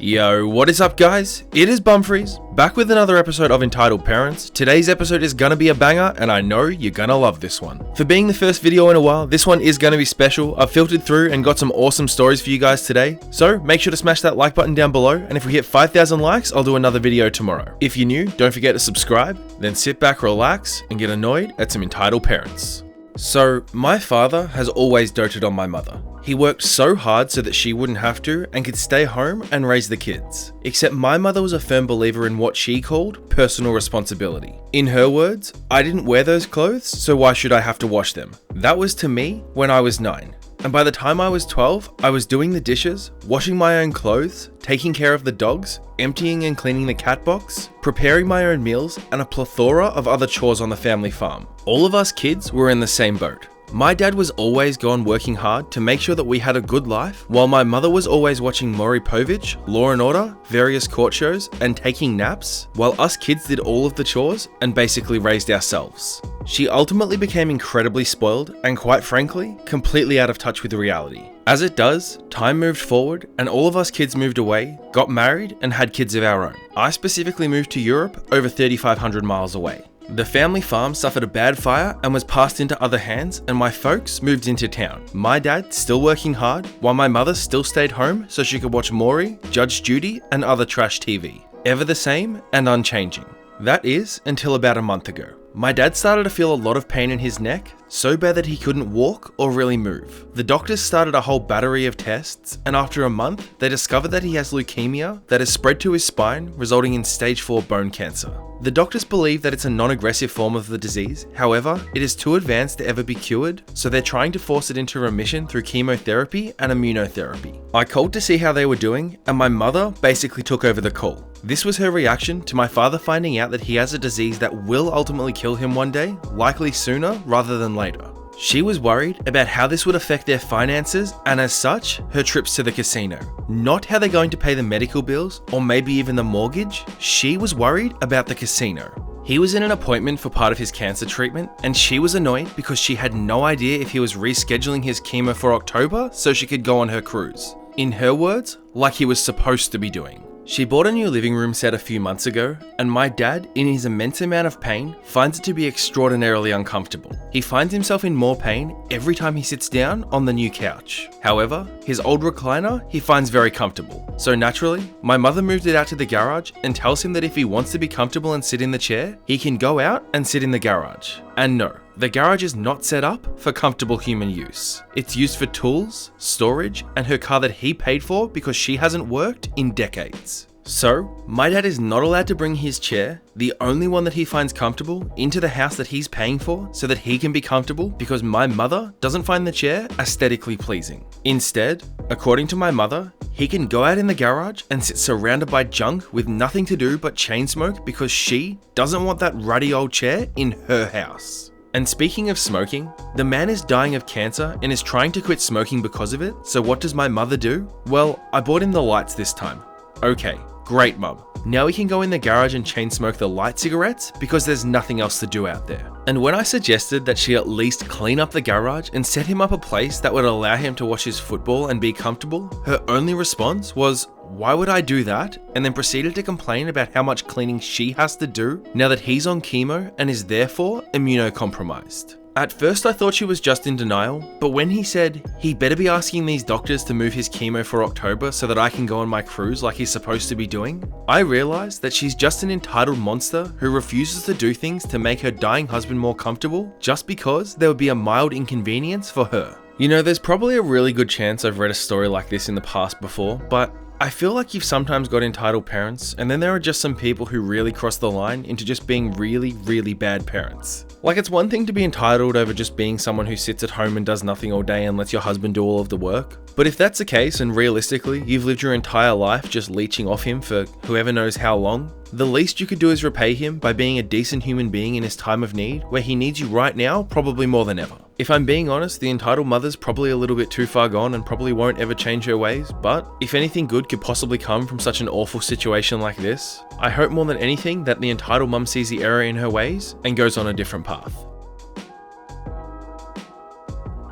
Yo, what is up guys? It is Bumfris, back with another episode of Entitled Parents. Today's episode is gonna be a banger, and I know you're gonna love this one. For being the first video in a while, this one is gonna be special. I've filtered through and got some awesome stories for you guys today. So make sure to smash that like button down below, and if we hit 5,000 likes, I'll do another video tomorrow. If you're new, don't forget to subscribe, then sit back, relax, and get annoyed at some entitled parents. So, my father has always doted on my mother. He worked so hard so that she wouldn't have to and could stay home and raise the kids. Except my mother was a firm believer in what she called personal responsibility. In her words, I didn't wear those clothes, so why should I have to wash them? That was to me when I was 9. And by the time I was 12, I was doing the dishes, washing my own clothes, taking care of the dogs, emptying and cleaning the cat box, preparing my own meals, and a plethora of other chores on the family farm. All of us kids were in the same boat. My dad was always gone working hard to make sure that we had a good life, while my mother was always watching Maury Povich, Law & Order, various court shows, and taking naps, while us kids did all of the chores and basically raised ourselves. She ultimately became incredibly spoiled and, quite frankly, completely out of touch with reality. As it does, time moved forward and all of us kids moved away, got married, and had kids of our own. I specifically moved to Europe over 3,500 miles away. The family farm suffered a bad fire and was passed into other hands, and my folks moved into town. My dad still working hard, while my mother still stayed home so she could watch Maury, Judge Judy, and other trash TV. Ever the same and unchanging. That is, until about a month ago. My dad started to feel a lot of pain in his neck, so bad that he couldn't walk or really move. The doctors started a whole battery of tests, and after a month, they discovered that he has leukemia that has spread to his spine, resulting in stage 4 bone cancer. The doctors believe that it's a non-aggressive form of the disease, however, it is too advanced to ever be cured, so they're trying to force it into remission through chemotherapy and immunotherapy. I called to see how they were doing, and my mother basically took over the call. This was her reaction to my father finding out that he has a disease that will ultimately kill him one day, likely sooner rather than later. She was worried about how this would affect their finances and, as such, her trips to the casino. Not how they're going to pay the medical bills or maybe even the mortgage. She was worried about the casino. He was in an appointment for part of his cancer treatment, and she was annoyed because she had no idea if he was rescheduling his chemo for October so she could go on her cruise. In her words, like he was supposed to be doing. She bought a new living room set a few months ago, and my dad, in his immense amount of pain, finds it to be extraordinarily uncomfortable. He finds himself in more pain every time he sits down on the new couch. However, his old recliner he finds very comfortable. So naturally, my mother moved it out to the garage and tells him that if he wants to be comfortable and sit in the chair, he can go out and sit in the garage. And no, the garage is not set up for comfortable human use. It's used for tools, storage, and her car that he paid for because she hasn't worked in decades. So, my dad is not allowed to bring his chair, the only one that he finds comfortable, into the house that he's paying for so that he can be comfortable because my mother doesn't find the chair aesthetically pleasing. Instead, according to my mother, he can go out in the garage and sit surrounded by junk with nothing to do but chain smoke because she doesn't want that ruddy old chair in her house. And speaking of smoking, the man is dying of cancer and is trying to quit smoking because of it, so what does my mother do? Well, I bought him the lights this time. Okay, great mum. Now he can go in the garage and chain smoke the light cigarettes because there's nothing else to do out there. And when I suggested that she at least clean up the garage and set him up a place that would allow him to watch his football and be comfortable, her only response was, "Why would I do that?" and then proceeded to complain about how much cleaning she has to do now that he's on chemo and is therefore immunocompromised. At first I thought she was just in denial, but when he said he better be asking these doctors to move his chemo for October so that I can go on my cruise like he's supposed to be doing, I realized that she's just an entitled monster who refuses to do things to make her dying husband more comfortable just because there would be a mild inconvenience for her. You know, there's probably a really good chance I've read a story like this in the past before, but I feel like you've sometimes got entitled parents, and then there are just some people who really cross the line into just being really, really bad parents. Like, it's one thing to be entitled over just being someone who sits at home and does nothing all day and lets your husband do all of the work. But if that's the case, and realistically, you've lived your entire life just leeching off him for whoever knows how long, the least you could do is repay him by being a decent human being in his time of need, where he needs you right now, probably more than ever. If I'm being honest, the entitled mother's probably a little bit too far gone and probably won't ever change her ways, but if anything good could possibly come from such an awful situation like this, I hope more than anything that the entitled mum sees the error in her ways and goes on a different path.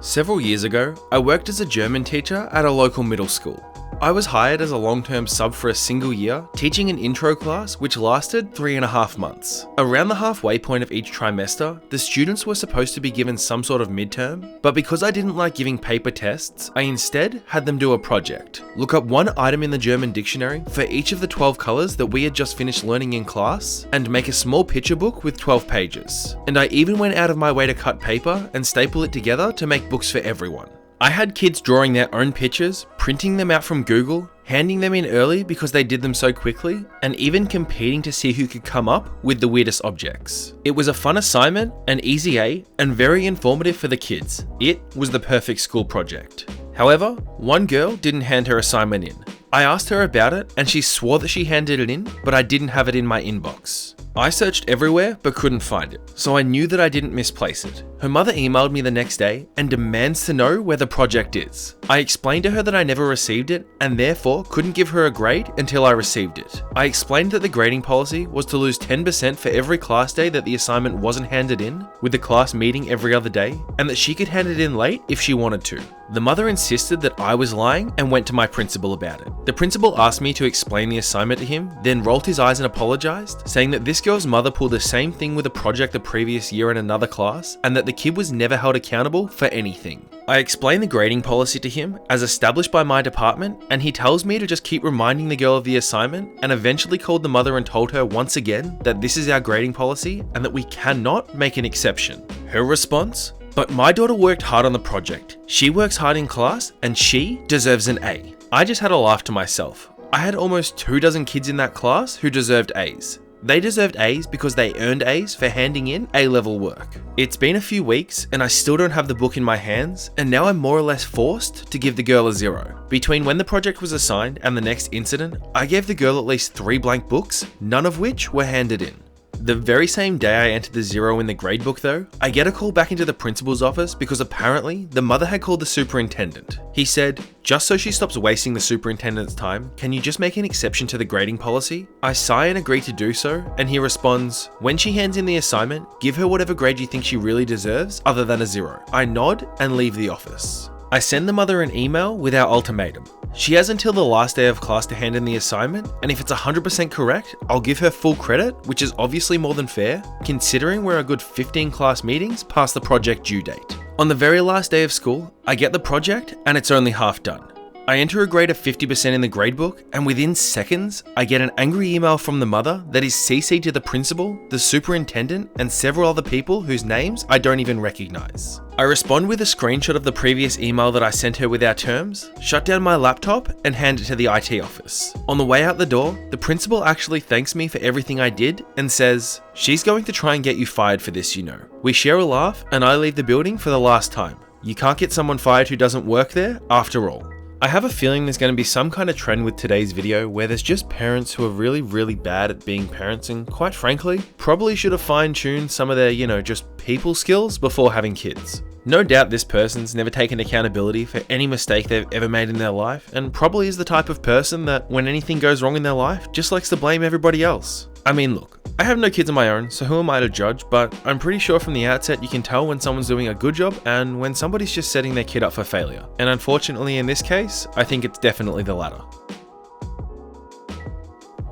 Several years ago, I worked as a German teacher at a local middle school. I was hired as a long-term sub for a single year, teaching an intro class which lasted 3.5 months. Around the halfway point of each trimester, the students were supposed to be given some sort of midterm, but because I didn't like giving paper tests, I instead had them do a project. Look up one item in the German dictionary for each of the 12 colours that we had just finished learning in class, and make a small picture book with 12 pages. And I even went out of my way to cut paper and staple it together to make books for everyone. I had kids drawing their own pictures, printing them out from Google, handing them in early because they did them so quickly, and even competing to see who could come up with the weirdest objects. It was a fun assignment, an easy A, and very informative for the kids. It was the perfect school project. However, one girl didn't hand her assignment in. I asked her about it and she swore that she handed it in, but I didn't have it in my inbox. I searched everywhere but couldn't find it, so I knew that I didn't misplace it. Her mother emailed me the next day and demands to know where the project is. I explained to her that I never received it and therefore couldn't give her a grade until I received it. I explained that the grading policy was to lose 10% for every class day that the assignment wasn't handed in, with the class meeting every other day, and that she could hand it in late if she wanted to. The mother insisted that I was lying and went to my principal about it. The principal asked me to explain the assignment to him, then rolled his eyes and apologized, saying that this girl's mother pulled the same thing with a project the previous year in another class, and that the kid was never held accountable for anything. I explained the grading policy to him as established by my department, and he tells me to just keep reminding the girl of the assignment, and eventually called the mother and told her once again that this is our grading policy and that we cannot make an exception. Her response? But my daughter worked hard on the project. She works hard in class and she deserves an A. I just had a laugh to myself. I had almost 24 kids in that class who deserved A's. They deserved A's because they earned A's for handing in A-level work. It's been a few weeks and I still don't have the book in my hands, and now I'm more or less forced to give the girl a 0. Between when the project was assigned and the next incident, I gave the girl at least 3 blank books, none of which were handed in. The very same day I entered the 0 in the gradebook though, I get a call back into the principal's office because apparently the mother had called the superintendent. He said, just so she stops wasting the superintendent's time, can you just make an exception to the grading policy? I sigh and agree to do so, and he responds, when she hands in the assignment, give her whatever grade you think she really deserves other than a 0. I nod and leave the office. I send the mother an email with our ultimatum. She has until the last day of class to hand in the assignment, and if it's 100% correct, I'll give her full credit, which is obviously more than fair, considering we're a good 15 class meetings past the project due date. On the very last day of school, I get the project and it's only half done. I enter a grade of 50% in the gradebook, and within seconds, I get an angry email from the mother that is CC'd to the principal, the superintendent, and several other people whose names I don't even recognize. I respond with a screenshot of the previous email that I sent her with our terms, shut down my laptop, and hand it to the IT office. On the way out the door, the principal actually thanks me for everything I did and says, she's going to try and get you fired for this, you know. We share a laugh, and I leave the building for the last time. You can't get someone fired who doesn't work there, after all. I have a feeling there's going to be some kind of trend with today's video where there's just parents who are really bad at being parents and, quite frankly, probably should have fine-tuned some of their, just people skills before having kids. No doubt this person's never taken accountability for any mistake they've ever made in their life, and probably is the type of person that when anything goes wrong in their life just likes to blame everybody else. I mean, look, I have no kids of my own, so who am I to judge, but I'm pretty sure from the outset you can tell when someone's doing a good job and when somebody's just setting their kid up for failure. And unfortunately in this case, I think it's definitely the latter.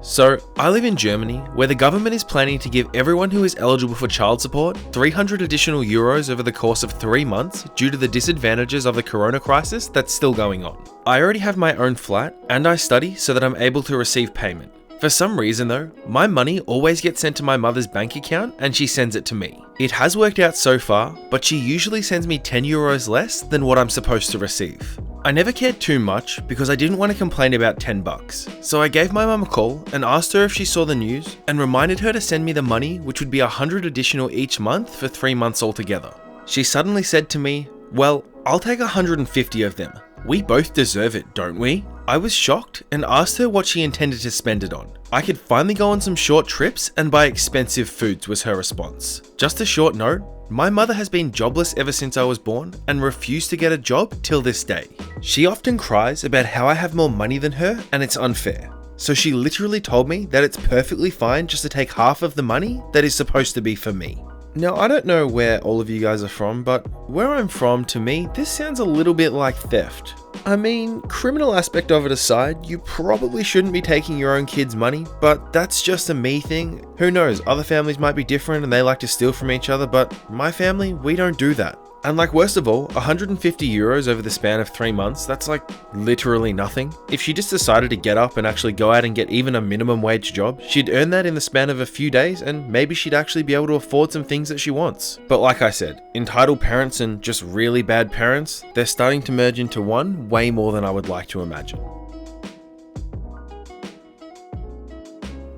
So, I live in Germany, where the government is planning to give everyone who is eligible for child support 300 additional euros over the course of 3 months due to the disadvantages of the corona crisis that's still going on. I already have my own flat, and I study so that I'm able to receive payment. For some reason though, my money always gets sent to my mother's bank account and she sends it to me. It has worked out so far, but she usually sends me 10 euros less than what I'm supposed to receive. I never cared too much because I didn't want to complain about 10 bucks. So I gave my mum a call and asked her if she saw the news and reminded her to send me the money, which would be 100 additional each month for 3 months altogether. She suddenly said to me, well, I'll take 150 of them. We both deserve it, don't we? I was shocked and asked her what she intended to spend it on. I could finally go on some short trips and buy expensive foods, was her response. Just a short note, my mother has been jobless ever since I was born and refused to get a job till this day. She often cries about how I have more money than her and it's unfair. So she literally told me that it's perfectly fine just to take half of the money that is supposed to be for me. Now, I don't know where all of you guys are from, but where I'm from, to me, this sounds a little bit like theft. I mean, criminal aspect of it aside, you probably shouldn't be taking your own kids' money, but that's just a me thing. Who knows, other families might be different and they like to steal from each other, but my family, we don't do that. And like, worst of all, 150 euros over the span of 3 months, that's like literally nothing. If she just decided to get up and actually go out and get even a minimum wage job, she'd earn that in the span of a few days, and maybe she'd actually be able to afford some things that she wants. But like I said, entitled parents and just really bad parents, they're starting to merge into one way more than I would like to imagine.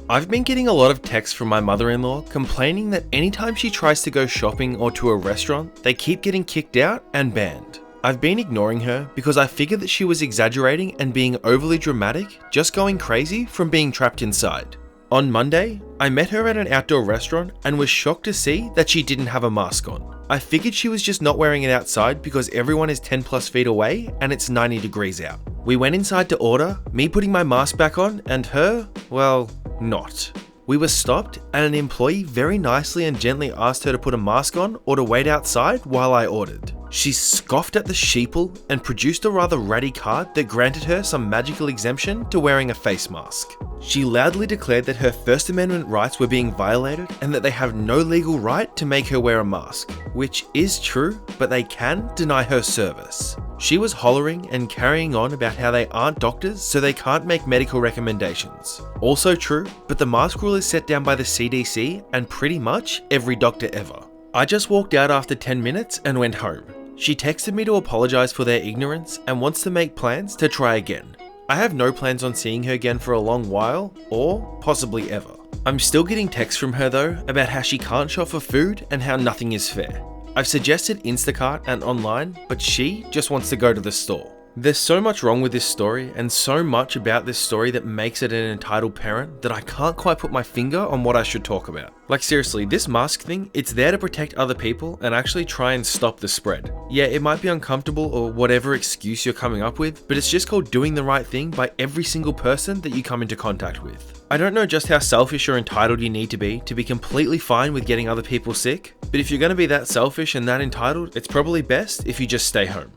I've been getting a lot of texts from my mother-in-law complaining that anytime she tries to go shopping or to a restaurant, they keep getting kicked out and banned. I've been ignoring her because I figured that she was exaggerating and being overly dramatic, just going crazy from being trapped inside. On Monday, I met her at an outdoor restaurant and was shocked to see that she didn't have a mask on. I figured she was just not wearing it outside because everyone is 10 plus feet away and it's 90 degrees out. We went inside to order, me putting my mask back on and her, well, not. We were stopped and an employee very nicely and gently asked her to put a mask on or to wait outside while I ordered. She scoffed at the sheeple and produced a rather ratty card that granted her some magical exemption to wearing a face mask. She loudly declared that her First Amendment rights were being violated and that they have no legal right to make her wear a mask, which is true, but they can deny her service. She was hollering and carrying on about how they aren't doctors, so they can't make medical recommendations. Also true, but the mask rule is set down by the CDC and pretty much every doctor ever. I just walked out after 10 minutes and went home. She texted me to apologize for their ignorance and wants to make plans to try again. I have no plans on seeing her again for a long while, or possibly ever. I'm still getting texts from her though about how she can't shop for food and how nothing is fair. I've suggested Instacart and online, but she just wants to go to the store. There's so much wrong with this story and so much about this story that makes it an entitled parent that I can't quite put my finger on what I should talk about. Like seriously, this mask thing, it's there to protect other people and actually try and stop the spread. Yeah, it might be uncomfortable or whatever excuse you're coming up with, but it's just called doing the right thing by every single person that you come into contact with. I don't know just how selfish or entitled you need to be completely fine with getting other people sick, but if you're going to be that selfish and that entitled, it's probably best if you just stay home.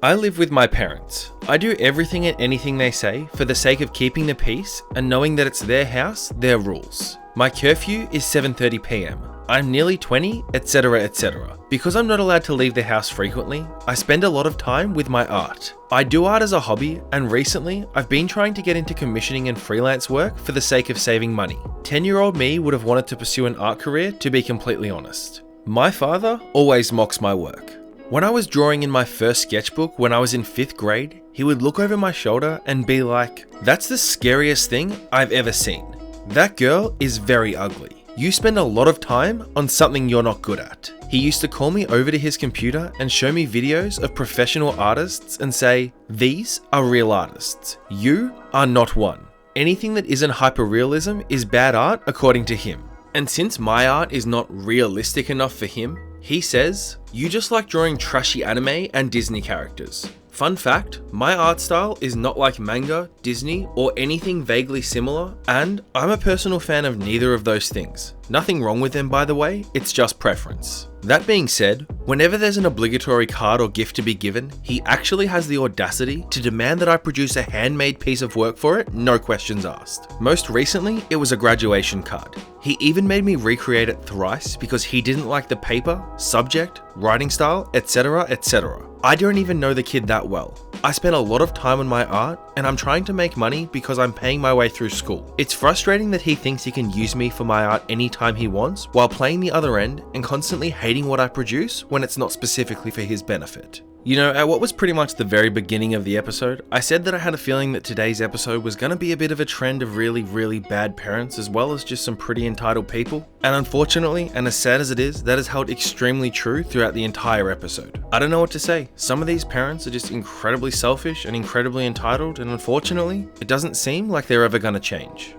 I live with my parents. I do everything and anything they say for the sake of keeping the peace and knowing that it's their house, their rules. My curfew is 7:30 PM. I'm nearly 20, etc, etc. Because I'm not allowed to leave the house frequently, I spend a lot of time with my art. I do art as a hobby, and recently I've been trying to get into commissioning and freelance work for the sake of saving money. 10-year-old me would have wanted to pursue an art career, to be completely honest. My father always mocks my work. When I was drawing in my first sketchbook when I was in 5th grade, he would look over my shoulder and be like, "That's the scariest thing I've ever seen. That girl is very ugly. You spend a lot of time on something you're not good at." He used to call me over to his computer and show me videos of professional artists and say, "These are real artists. You are not one. Anything that isn't hyperrealism is bad art according to him." And since my art is not realistic enough for him, he says, "You just like drawing trashy anime and Disney characters." Fun fact, my art style is not like manga, Disney, or anything vaguely similar, and I'm a personal fan of neither of those things. Nothing wrong with them, by the way, it's just preference. That being said, whenever there's an obligatory card or gift to be given, he actually has the audacity to demand that I produce a handmade piece of work for it, no questions asked. Most recently, it was a graduation card. He even made me recreate it thrice because he didn't like the paper, subject, writing style, etc, etc. I don't even know the kid that well. I spent a lot of time on my art, and I'm trying to make money because I'm paying my way through school. It's frustrating that he thinks he can use me for my art anytime he wants, while playing the other end and constantly hating what I produce when it's not specifically for his benefit. You know, at what was pretty much the very beginning of the episode, I said that I had a feeling that today's episode was going to be a bit of a trend of really, really bad parents, as well as just some pretty entitled people. And unfortunately, and as sad as it is, that has held extremely true throughout the entire episode. I don't know what to say. Some of these parents are just incredibly selfish and incredibly entitled, and unfortunately, it doesn't seem like they're ever going to change.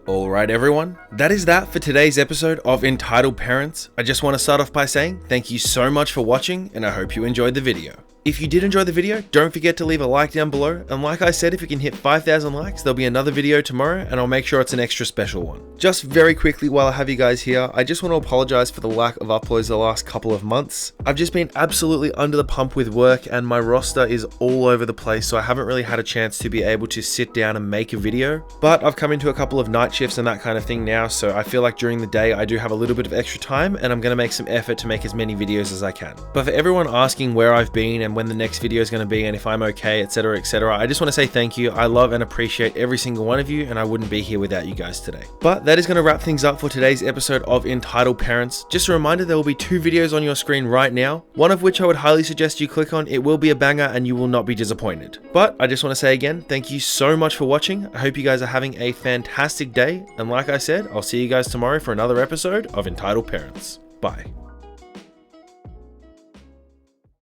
Alright everyone, that is that for today's episode of Entitled Parents. I just want to start off by saying thank you so much for watching, and I hope you enjoyed the video. If you did enjoy the video, don't forget to leave a like down below, and like I said, if we can hit 5,000 likes, there'll be another video tomorrow, and I'll make sure it's an extra special one. Just very quickly while I have you guys here, I just want to apologize for the lack of uploads the last couple of months. I've just been absolutely under the pump with work, and my roster is all over the place, so I haven't really had a chance to be able to sit down and make a video. But I've come into a couple of night shifts and that kind of thing now, so I feel like during the day I do have a little bit of extra time, and I'm going to make some effort to make as many videos as I can. But for everyone asking where I've been and when the next video is going to be and if I'm okay, etc, etc, I just want to say thank you. I love and appreciate every single one of you, and I wouldn't be here without you guys today. But that is going to wrap things up for today's episode of Entitled Parents. Just a reminder, there will be 2 videos on your screen right now, one of which I would highly suggest you click on. It will be a banger and you will not be disappointed. But I just want to say again, thank you so much for watching. I hope you guys are having a fantastic day, and like I said, I'll see you guys tomorrow for another episode of Entitled Parents. Bye.